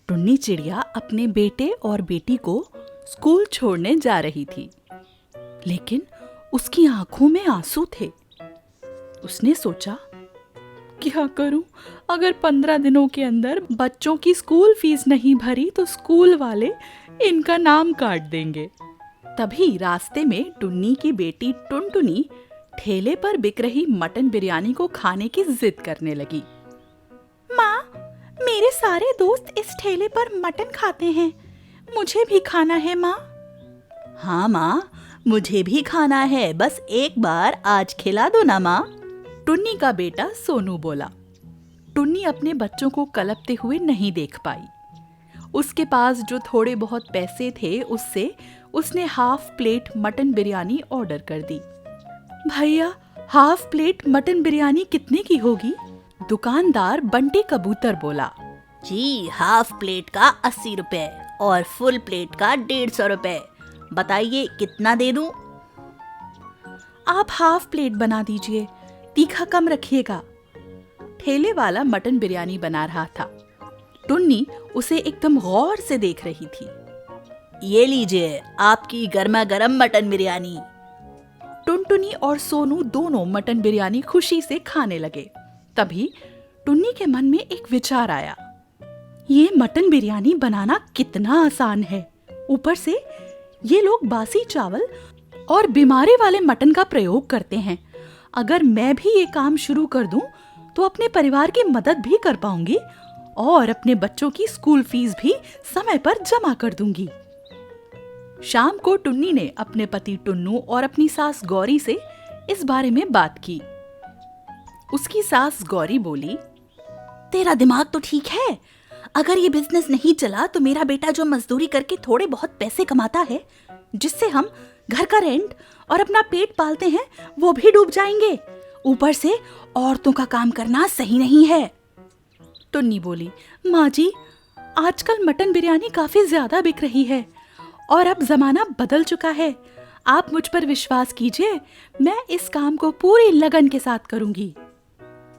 टुन्नी चिड़िया अपने बेटे और बेटी को स्कूल छोड़ने जा रही थी, लेकिन उसकी आंखों में आंसू थे। उसने सोचा, क्या करूं? अगर 15 दिनों के अंदर बच्चों की स्कूल फीस नहीं भरी तो स्कूल वाले इनका नाम काट देंगे। तभी रास्ते में टुन्नी की बेटी टुनटुनी ठेले पर बिक रही मटन बिरयानी को खाने की जिद करने लगी। माँ, मेरे सारे दोस्त इस ठेले पर मटन खाते हैं, मुझे भी खाना है माँ। हाँ माँ, मुझे भी खाना है, बस एक बार आज खिला दो ना माँ। टुन्नी का बेटा सोनू बोला। टुन्नी अपने बच्चों को कलपते हुए नहीं देख पाई। उसके पास जो थोड़े बहुत पैसे थे उससे उसने half plate mutton biryani order कर दी। भैया, हाफ प्लेट मटन बिरयानी कितने की होगी? दुकानदार बंटी कबूतर बोला। जी, हाफ प्लेट का 80 रुपए और फुल प्लेट का 150 रुपए। बताइए कितना दे दूं? आप हाफ प्लेट बना दीजिए, तीखा कम रखिएगा। ठेले वाला मटन बिरयानी बना रहा था। टुन्नी उसे एकदम गौर से देख रही थी। ये लीजिए आपकी गर्मा गर्म मटन बिरयानी। टुनटुनी और सोनू दोनों मटन बिरयानी खुशी से खाने लगे। तभी टुन्नी के मन में एक विचार आया। ये मटन बिरयानी बनाना कितना आसान है। ऊपर से ये लोग बासी चावल और बीमारी वाले मटन का प्रयोग करते हैं। अगर मैं भी ये काम शुरू कर दूं तो अपने परिवार की मदद भी कर पाऊंगी और अपने बच्चों की स्कूल फीस भी समय पर जमा कर दूंगी। शाम को टुन्नी ने अपने पति टुन्नू और अपनी सास गौरी से इस बारे में बात की। उसकी सास गौरी बोली, तेरा दिमाग तो ठीक है। अगर ये बिजनेस नहीं चला तो मेरा बेटा जो मजदूरी करके थोड़े बहुत पैसे कमाता है, जिससे हम घर का रेंट और अपना पेट पालते हैं, वो भी डूब जाएंगे। ऊपर से औरतों का काम करना सही नहीं है। टुन्नी बोली, माँ जी, आजकल मटन बिरयानी काफी ज्यादा बिक रही है और अब जमाना बदल चुका है। आप मुझ पर विश्वास कीजिए, मैं इस काम को पूरी लगन के साथ करूंगी।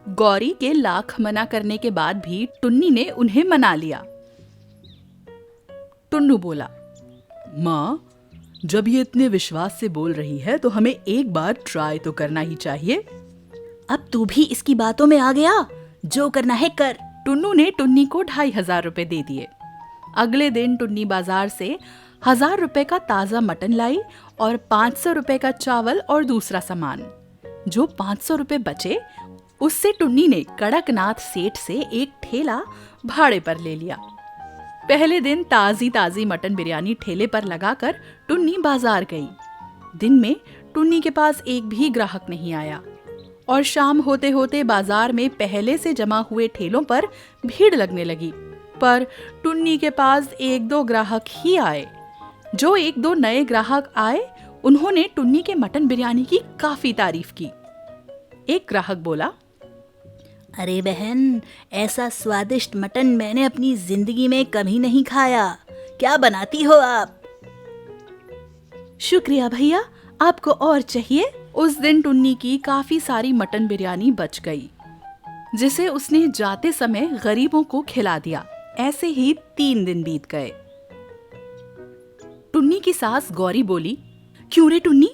गौरी के लाख मना करने के बाद भी टुन्नी ने उन्हें मना लिया। टुन्नू बोला, माँ, जब ये इतने विश्वास से बोल रही है तो हमें एक बार ट्राई तो करना ही चाहिए। अब तू भी इसकी बातों में आ गया, जो करना है कर। टुन्नू ने टुन्नी को 2,500 रुपए दे दिए। अगले दिन टुन्नी बाजार से 1,000 रुपए का ताजा मटन लाई और 500 रुपए का चावल और दूसरा सामान। जो 500 रुपए बचे उससे टुन्नी ने कड़कनाथ सेठ से एक ठेला भाड़े पर ले लिया। पहले दिन ताजी ताजी मटन बिरयानी ठेले पर लगाकर टुन्नी बाजार गई। दिन में टुन्नी के पास एक भी ग्राहक नहीं आया और शाम होते होते बाजार में पहले से जमा हुए ठेलों पर भीड़ लगने लगी। पर टुन्नी के पास 1-2 ग्राहक ही आए। जो 1-2 नए ग्राहक आए, उन्होंने टुन्नी के मटन बिरयानी की काफी तारीफ की। एक ग्राहक बोला, अरे बहन, ऐसा स्वादिष्ट मटन मैंने अपनी जिंदगी में कभी नहीं खाया। क्या बनाती हो आप? शुक्रिया भैया, आपको और चाहिए? उस दिन टुन्नी की काफी सारी मटन बिरयानी बच गई, जिसे उसने जाते समय गरीबों को खिला दिया। ऐसे ही 3 दिन बीत गए। टुन्नी की सास गौरी बोली, क्यों रे टुन्नी,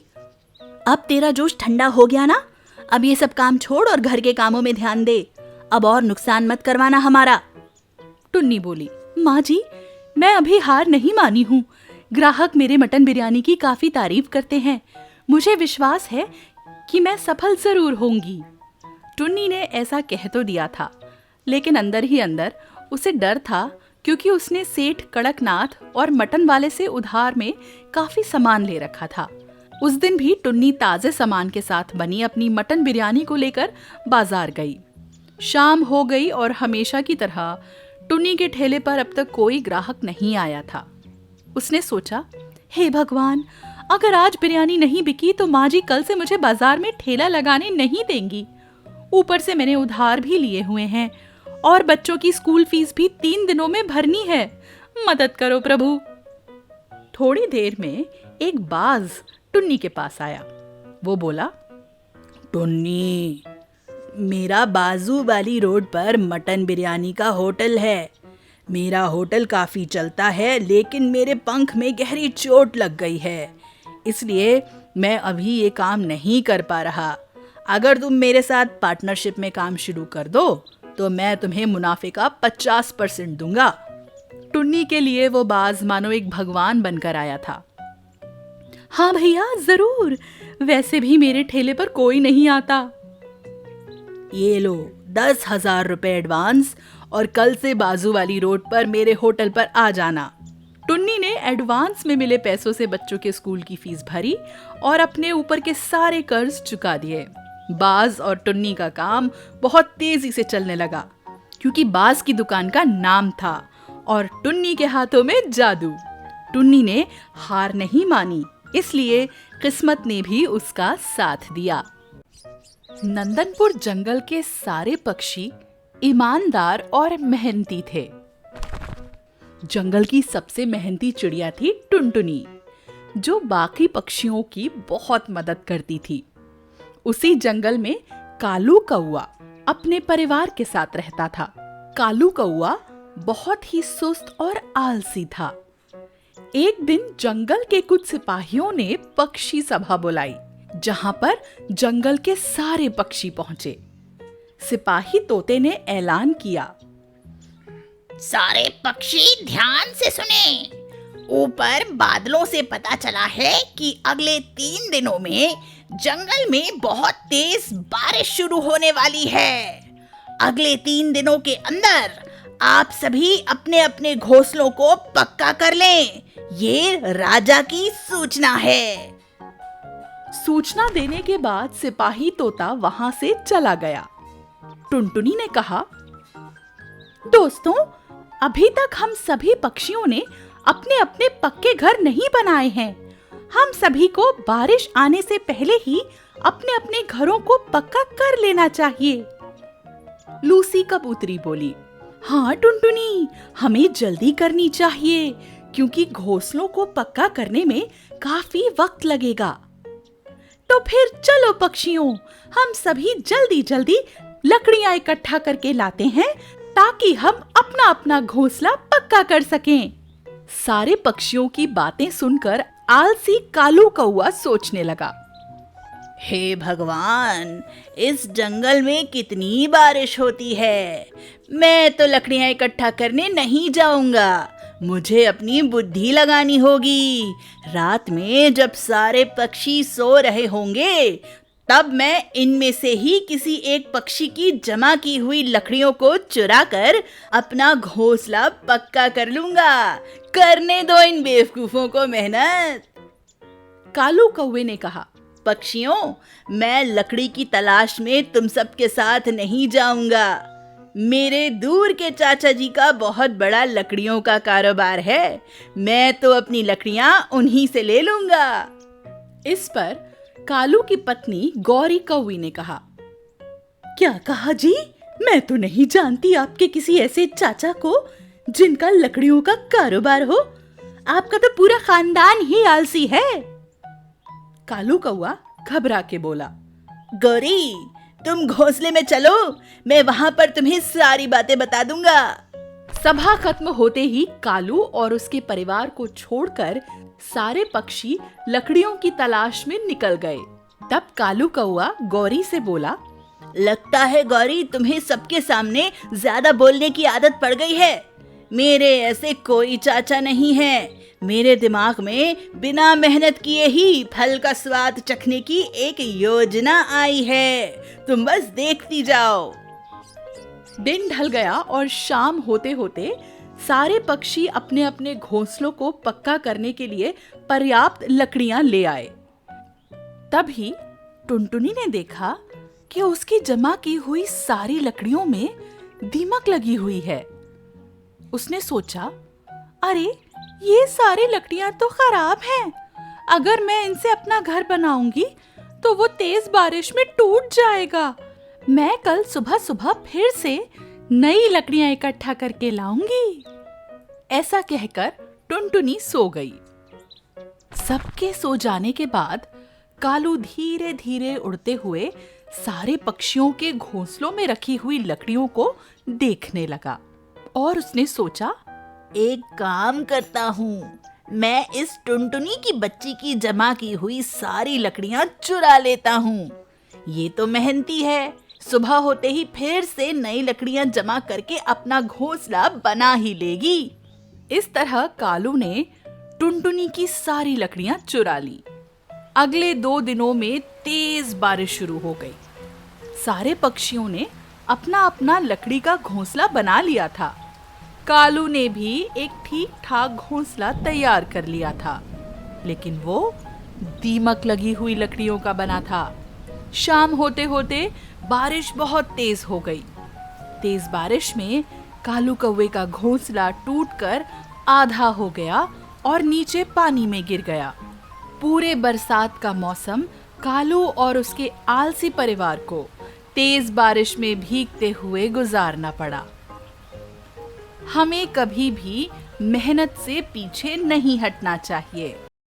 अब तेरा जोश ठंडा हो गया ना? अब ये सब काम छोड़ और घर के कामों में ध्यान दे। अब और नुकसान मत करवाना हमारा। टुन्नी बोली, माँ जी, मैं अभी हार नहीं मानी हूँ। ग्राहक मेरे मटन बिरयानी की काफी तारीफ करते हैं। मुझे विश्वास है कि मैं सफल जरूर होंगी। टुन्नी ने ऐसा कह तो दिया था, लेकिन अंदर ही अंदर उसे डर था, क्योंकि उसने सेठ कड़कनाथ और मटन वाले से उधार में काफी सामान ले रखा था। उस दिन भी टुन्नी ताजे सामान के साथ बनी अपनी मटन बिरयानी को लेकर बाजार गई। शाम हो गई और हमेशा की तरह टुन्नी के ठेले पर अब तक कोई ग्राहक नहीं आया था। उसने सोचा, हे भगवान, अगर आज बिरयानी नहीं बिकी तो माँ जी कल से मुझे बाजार में ठेला लगाने नहीं देंगी। ऊपर से मैंने उधार भी लिए हुए हैं और बच्चों की स्कूल फीस भी 3 दिनों में भरनी है। मदद करो प्रभु। थोड़ी देर में एक बाज टुन्नी के पास आया। वो बोला, टुन्नी, मेरा बाजू वाली रोड पर मटन बिरयानी का होटल है। मेरा होटल काफी चलता है, लेकिन मेरे पंख में गहरी चोट लग गई है, इसलिए मैं अभी ये काम नहीं कर पा रहा। अगर तुम मेरे साथ पार्टनरशिप में काम शुरू कर दो तो मैं तुम्हें मुनाफे का 50% दूंगा। टुन्नी के लिए वो बाज मानो एक भगवान बनकर आया था। हाँ भैया, जरूर। वैसे भी मेरे ठेले पर कोई नहीं आता। ये लो 10,000 रुपए एडवांस, और कल से बाजू वाली रोड पर मेरे होटल पर आ जाना। टुन्नी ने एडवांस में मिले पैसों से बच्चों के स्कूल की फीस भरी और अपने ऊपर के सारे कर्ज चुका दिए। बाज और टुन्नी का काम बहुत तेजी से चलने लगा, क्योंकि बाज की दुकान का नाम था और टुन्नी के हाथों में जादू। टुन्नी ने हार नहीं मानी, इसलिए किस्मत ने भी उसका साथ दिया। नंदनपुर जंगल के सारे पक्षी ईमानदार और मेहनती थे। जंगल की सबसे मेहनती चिड़िया थी टुनटुनी, जो बाकी पक्षियों की बहुत मदद करती थी। उसी जंगल में कालू कौआ अपने परिवार के साथ रहता था। कालू कौआ बहुत ही सुस्त और आलसी था। एक दिन जंगल के कुछ सिपाहियों ने पक्षी सभा बुलाई, जहां पर जंगल के सारे पक्षी पहुंचे। सिपाही तोते ने ऐलान किया, सारे पक्षी ध्यान से सुने। ऊपर बादलों से पता चला है कि अगले 3 दिनों में जंगल में बहुत तेज बारिश शुरू होने वाली है। अगले 3 दिनों के अंदर आप सभी अपने अपने घोंसलों को पक्का कर लें। ये राजा की सूचना है। सूचना देने के बाद सिपाही तोता वहां से चला गया। टुनटुनी ने कहा, दोस्तों, अभी तक हम सभी पक्षियों ने अपने अपने पक्के घर नहीं बनाए हैं। हम सभी को बारिश आने से पहले ही अपने अपने घरों को पक्का कर लेना चाहिए। लूसी कबूतरी बोली, हाँ टुनटुनी, हमें जल्दी करनी चाहिए, क्योंकि घोंसलों को पक्का करने में काफी वक्त लगेगा। तो फिर चलो पक्षियों, हम सभी जल्दी जल्दी लकड़ियां इकट्ठा करके लाते हैं, ताकि हम अपना अपना घोंसला पक्का कर सकें। सारे पक्षियों की बातें सुनकर आलसी कालू कौआ सोचने लगा, हे भगवान, इस जंगल में कितनी बारिश होती है। मैं तो लकड़ियां इकट्ठा करने नहीं जाऊंगा। मुझे अपनी बुद्धि लगानी होगी। रात में जब सारे पक्षी सो रहे होंगे, तब मैं इनमें से ही किसी एक पक्षी की जमा की हुई लकड़ियों को चुराकर अपना घोंसला पक्का कर लूंगा। करने दो इन बेवकूफों को मेहनत। कालू कौवे ने कहा, पक्षियों, मैं लकड़ी की तलाश में तुम सबके साथ नहीं जाऊंगा। मेरे दूर के चाचा जी का बहुत बड़ा लकड़ियों का कारोबार है। मैं तो अपनी लकड़ियां उन्हीं से ले लूंगा। इस पर कालू की पत्नी गौरी कौवी ने कहा, क्या कहा जी? मैं तो नहीं जानती आपके किसी ऐसे चाचा को जिनका लकड़ियों का कारोबार हो। आपका तो पूरा खानदान ही आलसी है। कालू कौआ घबरा के बोला, गौरी, तुम घोंसले में चलो, मैं वहां पर तुम्हें सारी बातें बता दूंगा। सभा खत्म होते ही कालू और उसके परिवार को छोड़कर सारे पक्षी लकड़ियों की तलाश में निकल गए। तब कालू कौआ गौरी से बोला, लगता है गौरी, तुम्हें सबके सामने ज्यादा बोलने की आदत पड़ गई है। मेरे ऐसे कोई चाचा नहीं है। मेरे दिमाग में बिना मेहनत किए ही फल का स्वाद चखने की एक योजना आई है। तुम बस देखती जाओ। दिन ढल गया और शाम होते होते सारे पक्षी अपने अपने घोंसलों को पक्का करने के लिए पर्याप्त लकड़ियां ले आए। तभी टुनटुनी ने देखा कि उसकी जमा की हुई सारी लकड़ियों में दीमक लगी हुई है। उसने सोचा, अरे ये सारी लकड़ियां तो खराब हैं। अगर मैं इनसे अपना घर बनाऊंगी तो वो तेज बारिश में टूट जाएगा। मैं कल सुबह सुबह फिर से नई लकड़ियां इकट्ठा करके लाऊंगी। ऐसा कहकर टुनटुनी सो गई। सबके सो जाने के बाद कालू धीरे धीरे उड़ते हुए सारे पक्षियों के घोंसलों में रखी हुई लकड़ियों को देखने लगा और उसने सोचा, एक काम करता हूँ, मैं इस टुनटुनी की बच्ची की जमा की हुई सारी लकड़ियाँ चुरा लेता हूँ। ये तो मेहनती है, सुबह होते ही फिर से नई लकड़ियाँ जमा करके अपना घोंसला बना ही लेगी। इस तरह कालू ने टुनटुनी की सारी लकड़ियां चुरा ली। अगले 2 दिनों में तेज बारिश शुरू हो गई। सारे पक्षियों ने अपना अपना लकड़ी का घोंसला बना लिया था। कालू ने भी एक ठीक ठाक घोंसला तैयार कर लिया था, लेकिन वो दीमक लगी हुई लकड़ियों का बना था। शाम होते होते बारिश बहुत तेज हो गई। तेज बारिश में कालू कौवे का घोंसला टूटकर आधा हो गया और नीचे पानी में गिर गया। पूरे बरसात का मौसम कालू और उसके आलसी परिवार को तेज बारिश में भीगते हुए गुजारना पड़ा। हमें कभी भी मेहनत से पीछे नहीं हटना चाहिए।